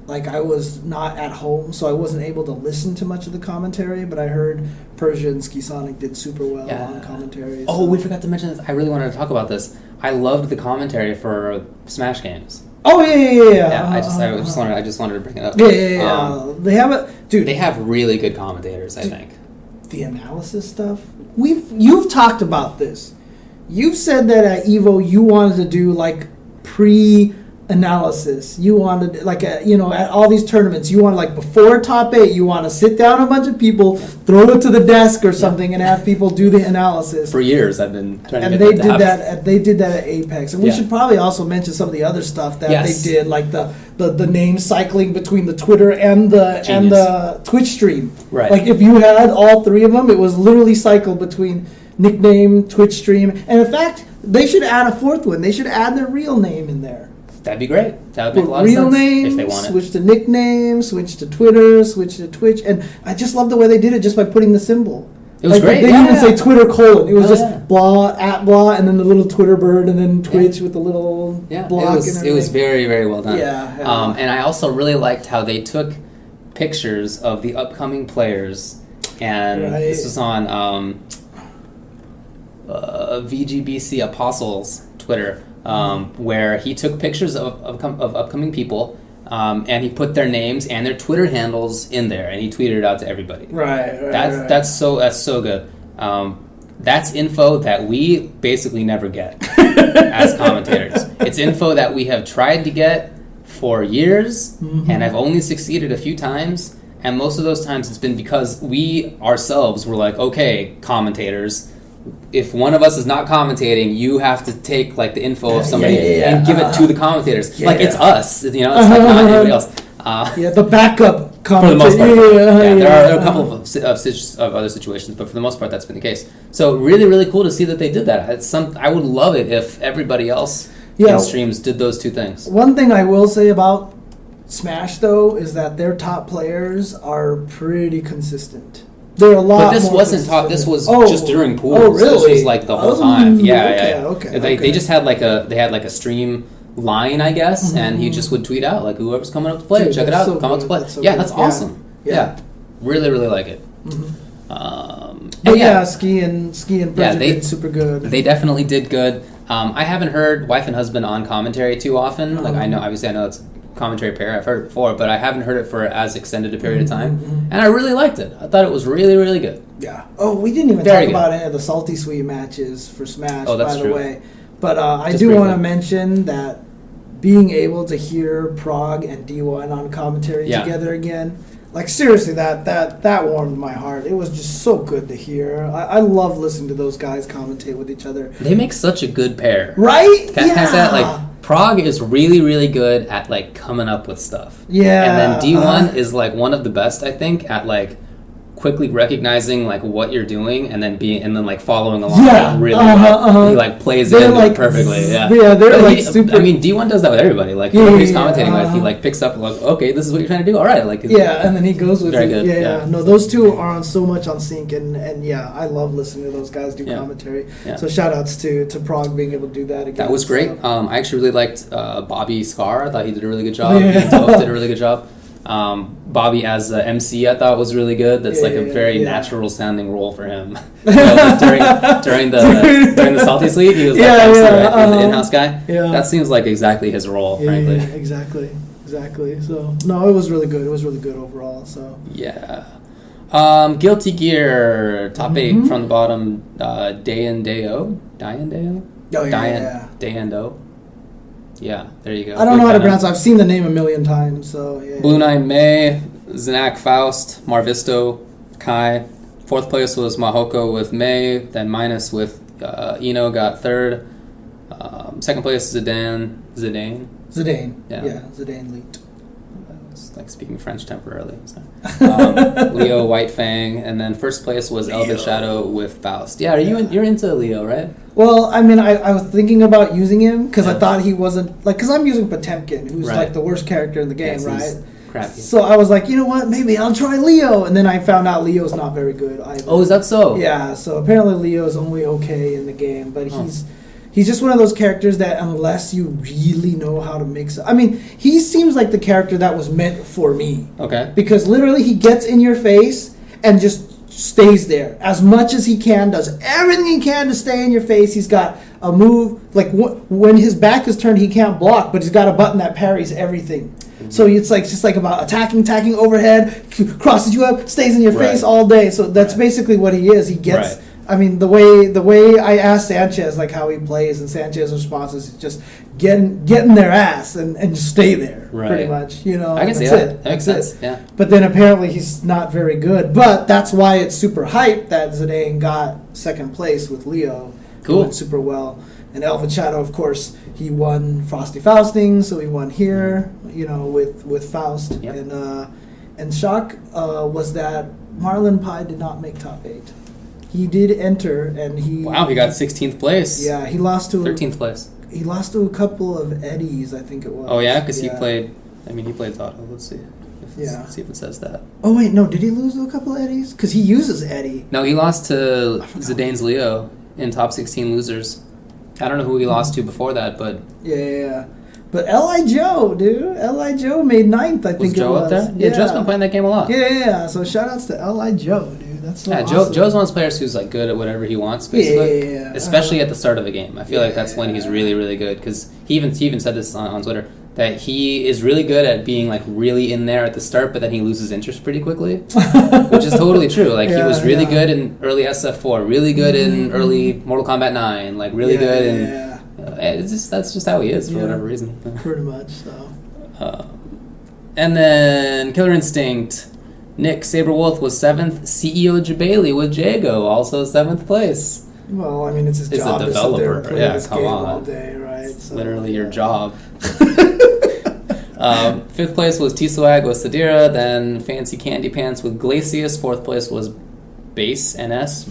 Like, I was not at home, so I wasn't able to listen to much of the commentary, but I heard Persia and Ski Sonic did super well on commentary. Oh, we forgot to mention this. I really wanted to talk about this. I loved the commentary for Smash games. Oh, yeah. I just wanted to bring it up. Yeah. They have really good commentators, I think. The analysis stuff? You've talked about this. You've said that at EVO you wanted to do, like, analysis. You wanted, like, at all these tournaments, you want, like, before top 8, you want to sit down a bunch of people, throw it to the desk or something, and have people do the analysis. For years, I've been trying to get that to happen. They did that at Apex, and we should probably also mention some of the other stuff that they did, like the name cycling between the Twitter and the Twitch stream. Right. Like, if you had all 3 of them, it was literally cycled between nickname, Twitch stream, and in fact, they should add a 4th one. They should add their real name in there. That'd be great. That would make a lot of sense. Real name, if they want switch to nickname, switch to Twitter, switch to Twitch, and I just love the way they did it just by putting the symbol. It was great. They didn't even say Twitter : It was just blah, at blah, and then the little Twitter bird, and then Twitch with the little block. It was very, very well done. Yeah. And I also really liked how they took pictures of the upcoming players, and this was on VGBC Apostles Twitter. Where he took pictures of upcoming people, and he put their names and their Twitter handles in there, and he tweeted it out to everybody. That's so good. That's info that we basically never get as commentators. It's info that we have tried to get for years, and I've only succeeded a few times, and most of those times it's been because we ourselves were like, okay, commentators, if one of us is not commentating, you have to take, like, the info of somebody and give it to the commentators. Like, it's us, it's like not anybody else. The backup commentator. For the most part. There are a couple of other situations, but for the most part, that's been the case. So really, really cool to see that they did that. I would love it if everybody else in streams did those 2 things. One thing I will say about Smash, though, is that their top players are pretty consistent. There are a lot. But this wasn't taught. This was just during pools. Oh, really? This was like the whole time. Okay. They just had like a stream line, I guess, and he just would tweet out like, whoever's coming up to play, check it out. Come up to play. That's awesome. Yeah. Really, really like it. Ski and Bridget did super good. They definitely did good. I haven't heard wife and husband on commentary too often. Like I know it's commentary pair. I've heard it before, but I haven't heard it for as extended a period of time. And I really liked it. I thought it was really, really good. Yeah. Oh, we didn't even talk about any of the Salty Sweet matches for Smash, by the way. But I do want to mention that being able to hear Prog and D1 on commentary together again, like seriously, that warmed my heart. It was just so good to hear. I love listening to those guys commentate with each other. They make such a good pair, right? Can I say that? Like Prog is really, really good at like coming up with stuff. Yeah. And then D1 is like one of the best, I think, at like quickly recognizing like what you're doing and then like following along really well. He like plays it like, perfectly. Yeah, they're like super. I mean, D1 does that with everybody. Like whoever he's commentating with, he like picks up like, okay, this is what you're trying to do. All right, like and then he goes with very it. good. Yeah. No, those two are on so much on sync, and I love listening to those guys do commentary. Yeah. So shout outs to Prog being able to do that again. That was great. I actually really liked Bobby Scar. I thought he did a really good job. Toph did a really good job. Bobby as the MC, I thought was really good. That's like a very natural sounding role for him. During the Salty Suite, he was like MC, right? The in-house guy. Yeah. That seems like exactly his role, frankly. Yeah, exactly. So no, it was really good. It was really good overall. So yeah. Guilty Gear top 8 from the bottom. Day&Do. Oh yeah. Day&Do. Yeah, there you go. I don't know how to pronounce it. I've seen the name a million times, so yeah. Blue Knight May, Zanak Faust, Marvisto, Kai. Fourth place was Mahoko with May, then Minus with Eno got third. Second place, Zidane. Yeah, Zidane leaked. I was like speaking French temporarily. So. Leo, White Fang, and then first place was Elven Shadow with Faust. Yeah, you're into Leo, right? Well, I mean, I was thinking about using him because I thought he wasn't like because I'm using Potemkin, who's like the worst character in the game, right? Crappy. So I was like, you know what? Maybe I'll try Leo, and then I found out Leo's not very good either. Oh, is that so? Yeah. So apparently Leo's only okay in the game, but he's just one of those characters that unless you really know how to mix I mean, he seems like the character that was meant for me. Okay. Because literally he gets in your face and just stays there as much as he can, does everything he can to stay in your face. He's got a move, like when his back is turned, he can't block, but he's got a button that parries everything. Mm-hmm. So it's like just like about attacking overhead, crosses you up, stays in your face all day. So that's basically what he is. He gets... I mean, the way I asked Sanchez like how he plays, and Sanchez's response is just getting their ass and just stay there, pretty much. You know, I can see that. That makes sense. Yeah. But then apparently he's not very good. But that's why it's super hyped that Zidane got second place with Leo. Cool. He went super well. And Elven Shadow, of course, he won Frosty Fausting, so he won here. You know, with Faust. Yep. And shock was that Marlon Pie did not make top 8. He did enter, and he got 16th place. Yeah, he lost to 13th place. He lost to a couple of Eddies, I think it was. Oh yeah, because he played. I mean, he played Zato. Let's see. Let's see if it says that. Oh wait, no, did he lose to a couple of Eddies? Because he uses Eddie. No, he lost to Zidane's Leo in top 16 losers. I don't know who he lost to before that, but yeah. But L.I. Joe, dude. L.I. Joe made 9th, I think it was. Joe up there? Yeah, Joe's been playing that game a lot. Yeah. So shout outs to L.I. Joe, dude. That's so awesome. Joe's one of those players who's like good at whatever he wants, basically. Yeah. Especially at the start of a game. I feel like that's when he's really, really good. Because he even said this on Twitter, that he is really good at being like really in there at the start, but then he loses interest pretty quickly. Which is totally true. Like he was really good in early SF4, really good in early Mortal Kombat 9, like really good in... that's just how he is for whatever reason. Pretty much, so. And then Killer Instinct, Nick Saberwolf was 7th. CEO Jabali with Jago, also 7th place. Well, I mean, it's his job a developer. To sit there and play this come game on. all day, right? So, literally your job. 5th place was T-Swag with Sadira, then Fancy Candy Pants with Glacius. 4th place was Bass NS.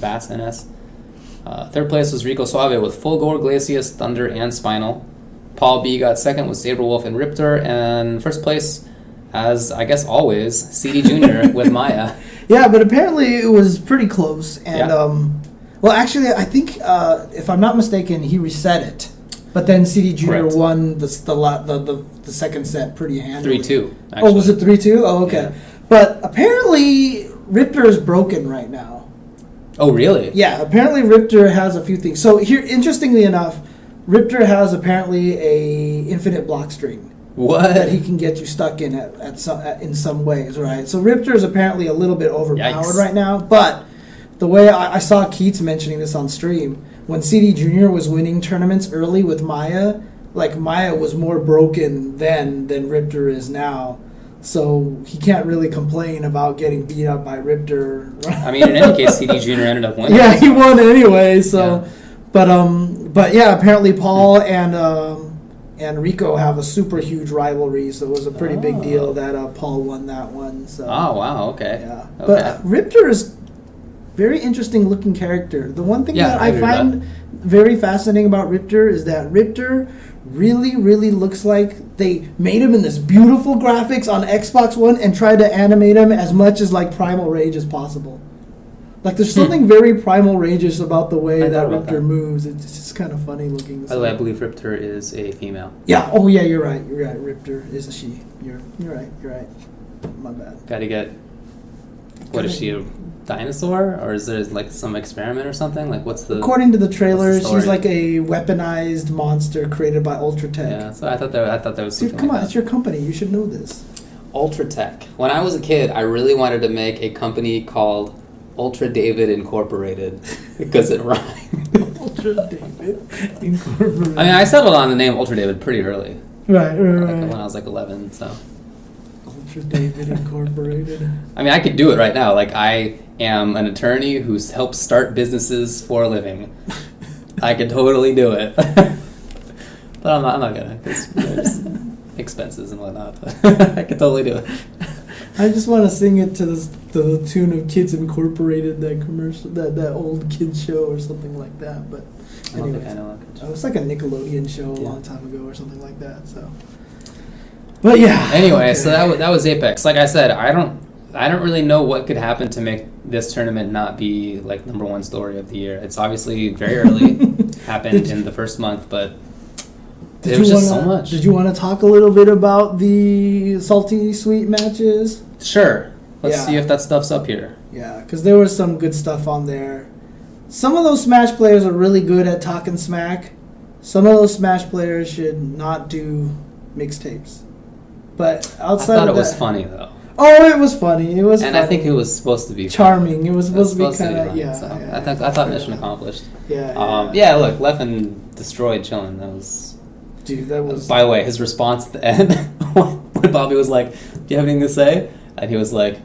3rd place was Rico Suave with Full Gore, Glacius, Thunder, and Spinal. Paul B got 2nd with Saberwolf and Riptor, and 1st place, as I guess always, CD Jr. with Maya. Yeah, but apparently it was pretty close. And well, actually, I think if I'm not mistaken, he reset it. But then CD Jr. won the second set pretty handily. 3-2. Oh, was it 3-2? Oh, okay. Yeah. But apparently Riptor is broken right now. Oh, really? Yeah, apparently Riptor has a few things. So here, interestingly enough, Riptor has apparently a infinite block string. What? That he can get you stuck in in some ways, right? So Riptor is apparently a little bit overpowered right now, but the way I saw Keats mentioning this on stream, when CD Junior was winning tournaments early with Maya, like Maya was more broken then than Riptor is now. So he can't really complain about getting beat up by Riptor. I mean, in any case, CD Junior ended up winning. Yeah, he won anyway. So, but yeah, apparently Paul and Rico have a super huge rivalry. So it was a pretty big deal that Paul won that one. So. Oh wow, okay. Yeah, okay. But Riptor is very interesting looking character. The one thing that I find very fascinating about Riptor is that Riptor really, really looks like they made him in this beautiful graphics on Xbox One and tried to animate him as much as like Primal Rage as possible. Like there's something very Primal Rage-ish about the way that Riptor moves. It's just kind of funny looking. By the way, I believe Riptor is a female. Yeah. Oh yeah, you're right. You're right. Riptor is a she. You're right. You're right. My bad. Gotta get. What is she? A dinosaur, or is there like some experiment or something? Like what's the? According to the trailer, she's like a weaponized monster created by UltraTech. Yeah. So I thought that was. Dude, come on! It's your company. You should know this. UltraTech. When I was a kid, I really wanted to make a company called Ultra David Incorporated because it rhymed. Ultra David Incorporated. I mean, I settled on the name Ultra David pretty early. Right. When I was like 11, so. Ultra David Incorporated. I mean, I could do it right now. Like, I am an attorney who helps start businesses for a living. I could totally do it. But I'm not gonna, because there's expenses and whatnot. But I could totally do it. I just want to sing it to the tune of Kids Incorporated, that commercial, that old kids show or something like that. But anyway, it was like a Nickelodeon show a long time ago or something like that. So, but yeah. Anyway, okay. So that was Apex. Like I said, I don't really know what could happen to make this tournament not be like number one story of the year. It's obviously very early, happened in the first month, but. There was just so much. Did you want to talk a little bit about the salty sweet matches? Sure. Let's see if that stuff's up here. Yeah, because there was some good stuff on there. Some of those Smash players are really good at talking smack. Some of those Smash players should not do mixtapes. But outside of that... I thought it was funny, though. Oh, it was funny. It was and funny. I think it was supposed to be charming. Funny. It was supposed to be kind of... I thought mission accomplished. Yeah, look, Leffen destroyed Chillin'. That was... Dude, that was... By the way, his response at the end, when Bobby was like, do you have anything to say? And he was like,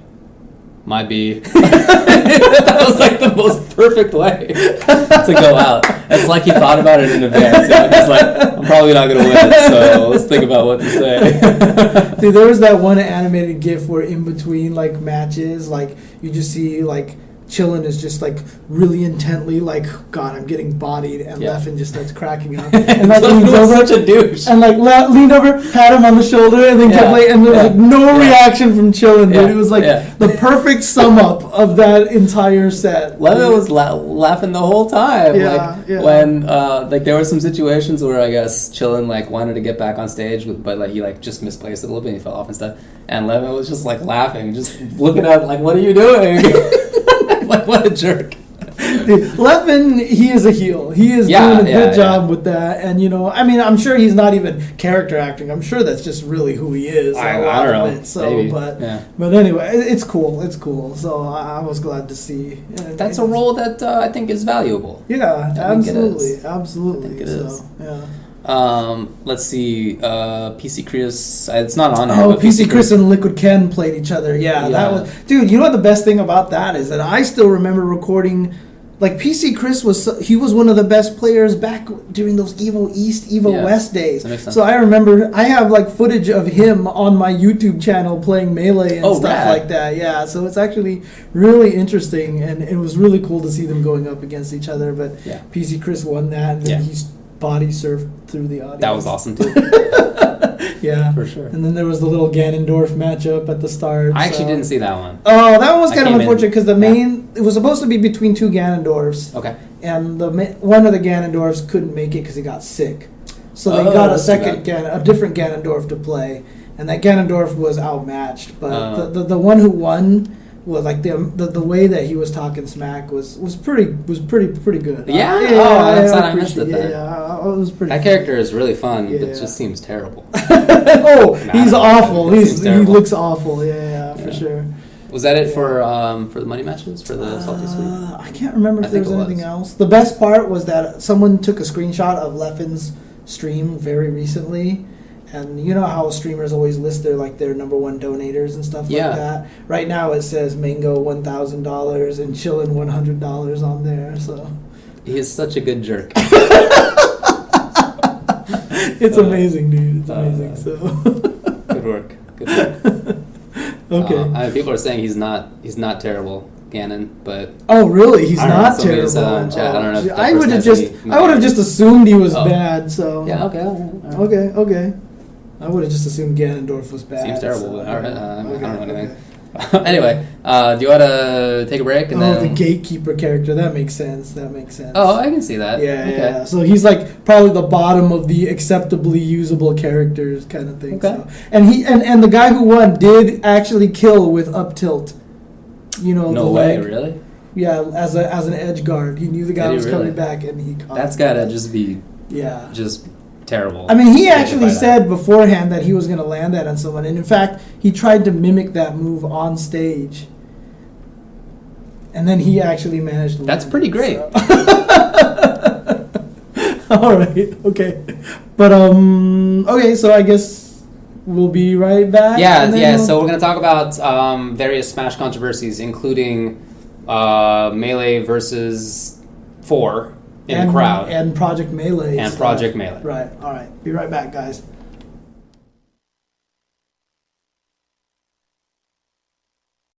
might be. That was like the most perfect way to go out. It's like he thought about it in advance. He's like, I'm probably not going to win, so let's think about what to say. Dude, there was that one animated GIF where in between, like, matches, like, you just see, like, Chillin' is just like really intently like, God, I'm getting bodied, and Leffen just starts cracking up, and like leans over, such a douche, and like leaned over, pat him on the shoulder, and then kept like, and there was like no reaction from Chillin', dude. It was like the perfect sum up of that entire set. Leffen was laughing the whole time, when like there were some situations where I guess Chillin' like wanted to get back on stage, but like he like just misplaced it a little bit, and he fell off and stuff, and Leffen was just like laughing, just looking at like, what are you doing? Like, what a jerk. Dude, Leffen, he is a heel. He is doing a good job with that. And, you know, I mean, I'm sure he's not even character acting. I'm sure that's just really who he is. I don't know. It. So, maybe. But anyway, it's cool. It's cool. So I was glad to see. That's a role that I think is valuable. Yeah, absolutely. Absolutely. I think it is. Yeah. Let's see. PC Chris. It's not on here. Oh, PC Chris and Liquid Ken played each other. Yeah, that was. Dude, you know what the best thing about that is that I still remember recording. Like PC Chris was one of the best players back during those Evo East, Evo West days. That makes sense. So I remember I have like footage of him on my YouTube channel playing Melee and stuff like that. Yeah, so it's actually really interesting, and it was really cool to see them going up against each other. But PC Chris won that, and then he's body surfed through the audience. That was awesome too. Yeah, for sure. And then there was the little Ganondorf matchup at the start. I actually didn't see that one. Oh, that one was kind of unfortunate because the main it was supposed to be between two Ganondorfs. Okay. And one of the Ganondorfs couldn't make it because he got sick, so they got a different Ganondorf to play, and that Ganondorf was outmatched. But the one who won. Well, like the way that he was talking smack was pretty good. I missed it there. It was pretty. That character is really fun, but it just seems terrible. He's awful. He looks awful. For sure. Was that it for the money matches for the Salty Sweet? I can't remember if there was anything else. The best part was that someone took a screenshot of Leffen's stream very recently, and you know how streamers always list their number one donators and stuff like that. Right now it says Mango $1,000 and Chillin $100 on there. So he is such a good jerk. It's amazing, dude. It's amazing. So good work. Good work. Okay. People are saying he's not terrible, Ganon, but really, he's not terrible. Chat. I don't know. If I would have just assumed he was bad. So yeah, okay. Okay. I would have just assumed Ganondorf was bad. Seems terrible. So, all right. I don't know anything. Anyway, do you want to take a break? And then the gatekeeper character. That makes sense. Oh, I can see that. Yeah, okay. Yeah. So he's like probably the bottom of the acceptably usable characters kind of thing. Okay. So. And he and the guy who won did actually kill with up tilt. You know, no way, really? Yeah, as an edge guard. He knew the guy was coming back, and he caught That's got to just be just terrible. I mean, he actually said beforehand that he was going to land that on someone, and in fact, he tried to mimic that move on stage, and then he actually managed to. That's pretty great. So. All right. Okay. But okay. So I guess we'll be right back. Yeah. So we're going to talk about various Smash controversies, including Melee versus 4. In the crowd. And Project Melee. Project Melee. Right. All right. Be right back, guys.